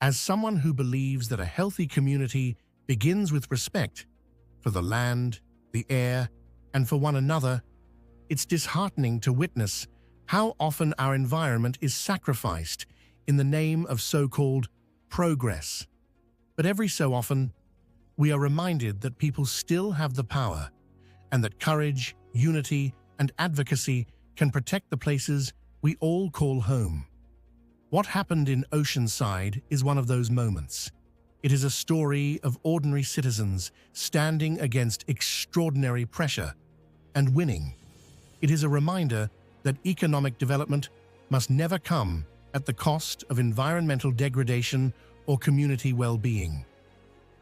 As someone who believes that a healthy community begins with respect for the land, the air, and for one another, it's disheartening to witness how often our environment is sacrificed in the name of so-called progress. But every so often, we are reminded that people still have the power, and that courage, unity, and advocacy can protect the places we all call home. What happened in Oceanside is one of those moments. It is a story of ordinary citizens standing against extraordinary pressure and winning. It is a reminder that economic development must never come at the cost of environmental degradation or community well-being.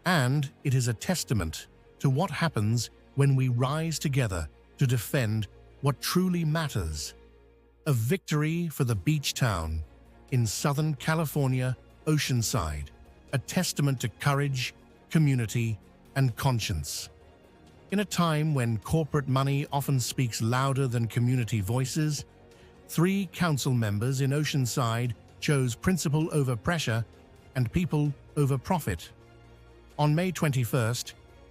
And it is a testament to what happens when we rise together to defend what truly matters. A victory for the beach town in Southern California, Oceanside, a testament to courage, community, and conscience. In a time when corporate money often speaks louder than community voices, 3 council members in Oceanside chose principle over pressure and people over profit. On May 21,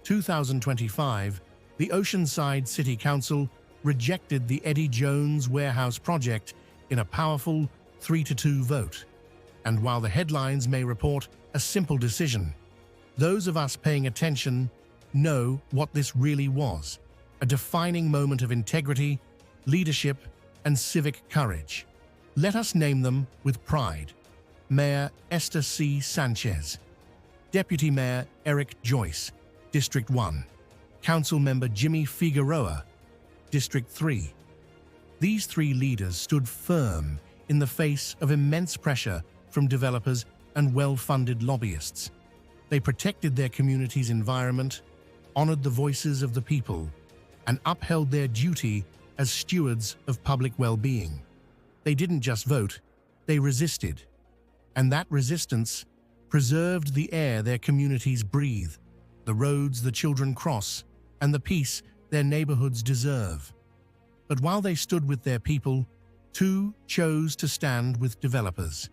2025, the Oceanside City Council rejected the Eddie Jones warehouse project in a powerful 3-2 vote. And while the headlines may report a simple decision, those of us paying attention know what this really was: a defining moment of integrity, leadership, and civic courage. Let us name them with pride. Mayor Esther Sanchez, Deputy Mayor Eric Joyce, District 1, Councilmember Jimmy Figueroa, District 3. These 3 leaders stood firm in the face of immense pressure from developers and well-funded lobbyists. They protected their community's environment, honored the voices of the people, and upheld their duty as stewards of public well-being. They didn't just vote, they resisted. And that resistance preserved the air their communities breathe, the roads the children cross, and the peace their neighborhoods deserve. But while they stood with their people, 2 chose to stand with developers.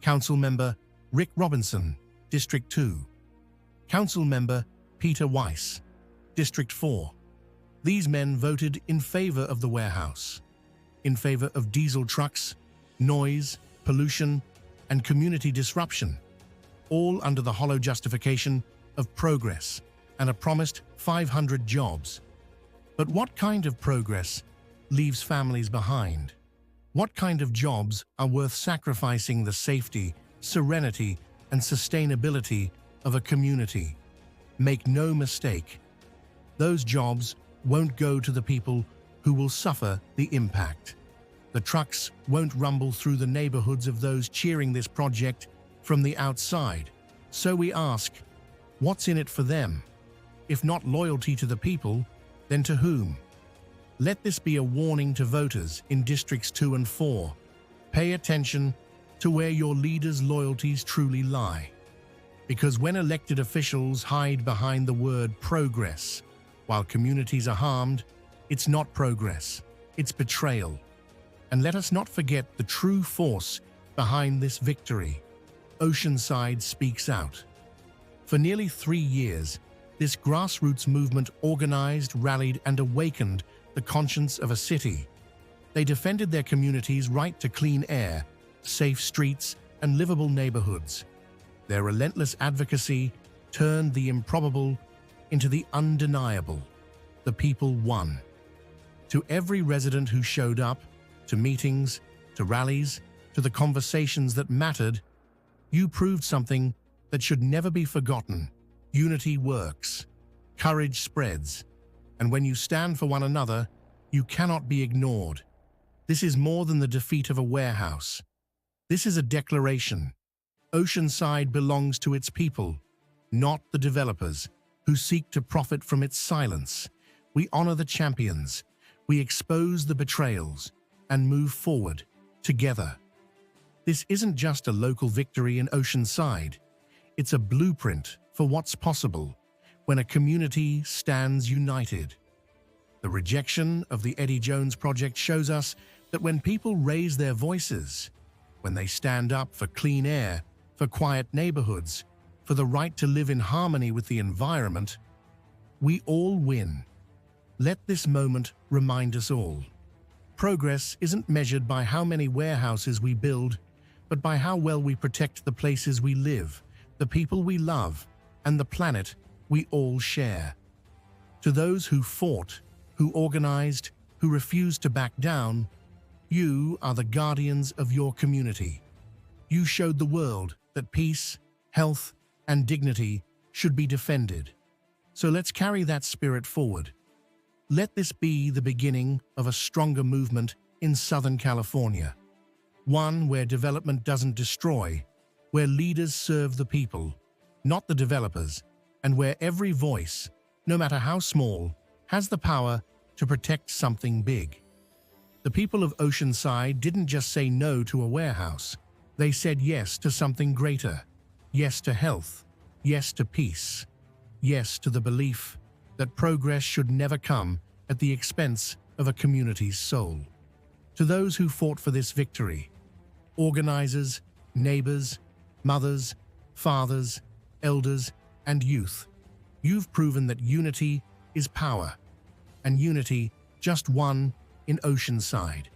Councilmember Rick Robinson, District 2. Councilmember Peter Weiss, District 4. These men voted in favor of the warehouse, in favor of diesel trucks, noise, pollution, and community disruption, all under the hollow justification of progress and a promised 500 jobs. But what kind of progress leaves families behind? What kind of jobs are worth sacrificing the safety, serenity, and sustainability of a community? Make no mistake, those jobs won't go to the people who will suffer the impact. The trucks won't rumble through the neighborhoods of those cheering this project from the outside. So we ask, what's in it for them? If not loyalty to the people, then to whom? Let this be a warning to voters in Districts 2 and 4. Pay attention to where your leaders' loyalties truly lie. Because when elected officials hide behind the word progress, while communities are harmed, it's not progress, it's betrayal. And let us not forget the true force behind this victory. Oceanside speaks out. For nearly 3 years, this grassroots movement organized, rallied, and awakened the conscience of a city. They defended their community's right to clean air, safe streets, and livable neighborhoods. Their relentless advocacy turned the improbable into the undeniable. The people won. To every resident who showed up, to meetings, to rallies, to the conversations that mattered, you proved something that should never be forgotten. Unity works. Courage spreads. And when you stand for one another, you cannot be ignored. This is more than the defeat of a warehouse. This is a declaration. Oceanside belongs to its people, not the developers who seek to profit from its silence. We honor the champions, we expose the betrayals, and move forward together. This isn't just a local victory in Oceanside. It's a blueprint for what's possible when a community stands united. The rejection of the Eddie Jones project shows us that when people raise their voices, when they stand up for clean air for quiet neighborhoods, for the right to live in harmony with the environment, we all win. Let this moment remind us all. Progress isn't measured by how many warehouses we build, but by how well we protect the places we live, the people we love, and the planet we all share. To those who fought, who organized, who refused to back down, you are the guardians of your community. You showed the world that peace, health, and dignity should be defended. So let's carry that spirit forward. Let this be the beginning of a stronger movement in Southern California. One where development doesn't destroy, where leaders serve the people, not the developers, and where every voice, no matter how small, has the power to protect something big. The people of Oceanside didn't just say no to a warehouse. They said yes to something greater. Yes to health. Yes to peace. Yes to the belief that progress should never come at the expense of a community's soul. To those who fought for this victory, organizers, neighbors, mothers, fathers, elders, and youth, you've proven that unity is power, and unity just won in Oceanside.